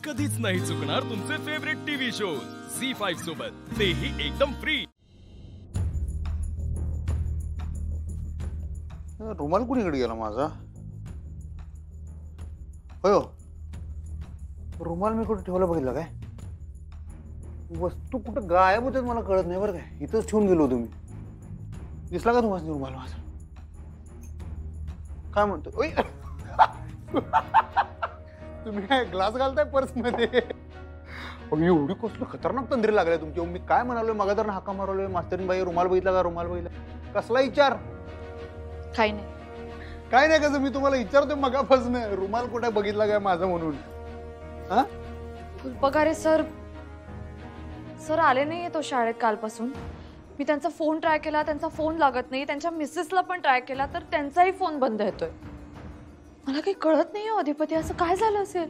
कधीच नाही चुकणार तुमचे फेवरेट टीव्ही शोज झी5 सोबत, तेही एकदम फ्री। रुमाल कुणीकडे गेला माझा? होय, रुमाल मी कुठे ठेवला बघितला काय? वस्तू कुठं गायब होते मला कळत नाही बरं काय। इथंच ठेवून गेलो तुम्ही, दिसला का तुम्हाला रुमाल माझा? काय म्हणतो? ओय तुम्ही काय ग्लास घालताय पर्स मध्ये? एवढी कसली खतरनाक तंद्री लागल्या तुमची। मी काय म्हणालोय मगादर हाका मारलोय, मास्तरीन बाई रुमाल बघितला का? रुमाल बघितला कसला विचार? काही नाही काय नाही कसं मी तुम्हाला विचारतोय मगापासून, रुमाल कुठे बघितला काय माझा म्हणून। हा फुलपगारे सर आले नाहीये तो शाळेत कालपासून। मी त्यांचा फोन ट्राय केला, त्यांचा फोन लागत नाही। त्यांच्या मिसेसला पण ट्राय केला तर त्यांचाही फोन बंद येतोय। मला काही कळत नाहीये अधिपती, असं काय झालं असेल?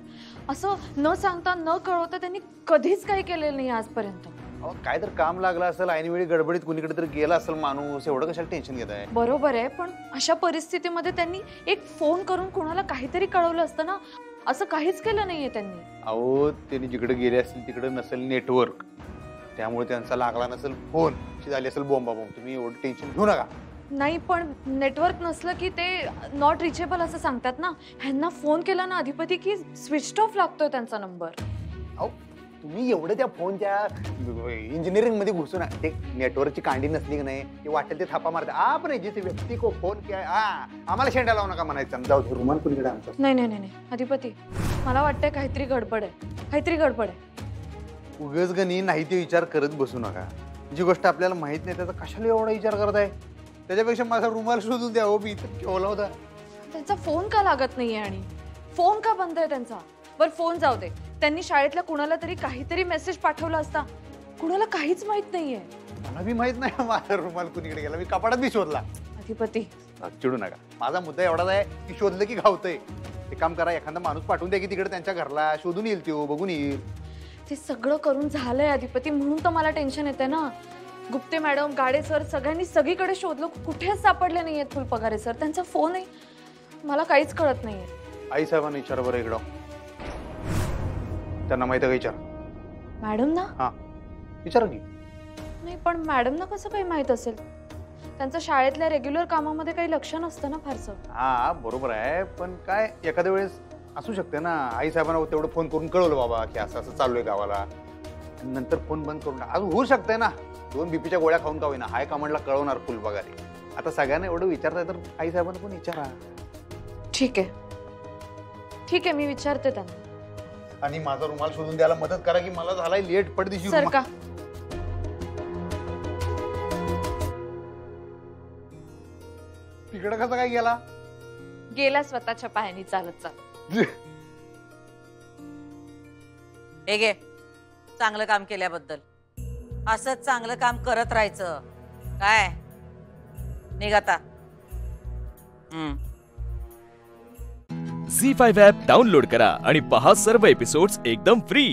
असं न सांगता न कळवता त्यांनी कधीच काही केलेलं नाही आजपर्यंत। काय तर काम लागलं असेल, ऐनवेळी गडबडीत कुणीकडे तरी गेला असेल माणूस, एवढं कशाला टेन्शन घेताय? बरोबर आहे, पण अशा परिस्थितीमध्ये त्यांनी एक फोन करून कोणाला काहीतरी कळवलं असतं ना। असं काहीच केलं नाहीये त्यांनी। अहो त्यांनी जिकडे गेले असतील तिकडे नसेल नेटवर्क, त्यामुळे त्यांचा लागला नसेल फोन, अशी झाली असेल बोंबाबोंब। तुम्ही एवढं टेन्शन घेऊ नका। नाही पण नेटवर्क नसलं की ते नॉट रिचेबल असं सांगतात ना। ह्यांना फोन केला ना अधिपती की स्विच ऑफ लागतोय त्यांचा नंबर। अहो तुम्ही एवढं त्या फोनच्या इंजिनिअरिंग मध्ये घुसून ते नेटवर्कची कांडी नसली की नाही, ते वाटेल ते थापा मारते। आपण जिथे व्यक्ती को फोन किया आम्हाला शेंडा लावू नका म्हणायचं। जाऊ दे, रुमाल कुणीकडे आमचा? नाही नाही नाही अधिपती, मला वाटतंय काहीतरी गडबड आहे, काहीतरी गडबड आहे। उगाच गणी नाही ते विचार करत बसू नका। जी गोष्ट आपल्याला माहित नाही त्याचा कशाला एवढा विचार करताय? त्याच्यापेक्षा माझा रुमाल शोधून द्या। हो मी इथं ठेवला होता। त्यांचा फोन का लागत नाहीये आणि फोन का बंद आहे त्यांचा? बरं फोन जाऊ दे, त्यांनी शाळेतल्या कुणाला तरी काहीतरी मेसेज पाठवला असता। कुणाला काहीच माहित नाहीये। मला बी माहित नाही माझा रुमाल कुणीकडे गेला। मी कपाटात बी शोधला। अधिपती चिडू नका, माझा मुद्दा एवढाच आहे की शोधलं की घावतंय। ते काम करा, एखादा माणूस पाठवून द्या की तिकडे त्यांच्या घरला, शोधून येईल तो, बघून येईल। ते सगळं करून झालंय अधिपती, म्हणून तर मला टेन्शन येते ना। गुप्ते मॅडम, गाडे सर सगळ्यांनी सगळीकडे शोधलं, कुठेच सापडले नाहीयेत फुलपगारे सर। त्यांचा फोन आहे, मला काहीच कळत नाहीये। आई साहेबांना विचारा बरं इकडं, त्यांना माहिती आहे का? विचार मॅडम ना? हा विचारा की। नाही पण मॅडम ना कसं काही माहित असेल? त्यांचं शाळेतल्या रेग्युलर कामामध्ये काही लक्ष नसतं ना फारसं। हा बरोबर आहे, पण काय एखाद्या वेळेस असू शकते ना, आई साहेबांना तेवढं फोन करून कळवलं बाबा की असं असं चाललोय गावाला, नंतर फोन बंद करून आज होऊ शकतंय ना। 2 बीपीच्या गोळ्या खाऊन का होईना हाय कमांडला कळवणार फुलपगारे। आता सगळ्यांना एवढं विचारताय तर आई साहेबांना पण विचारा। ठीक आहे ठीक आहे, मी विचारते त्यांना। आणि माझा रुमाल शोधून द्यायला मदत करा की मला झालाय लेट पडदिशी। सर का तिकडे कसा काय गेला? गेला स्वतःच्या पायाने चालत चालत। हे घे, चांगलं काम केल्याबद्दल। असंच चांगलं काम करत राहायचं। काय निघ आता। झी5 ॲप डाउनलोड करा आणि पहा सर्व एपिसोड्स एकदम फ्री।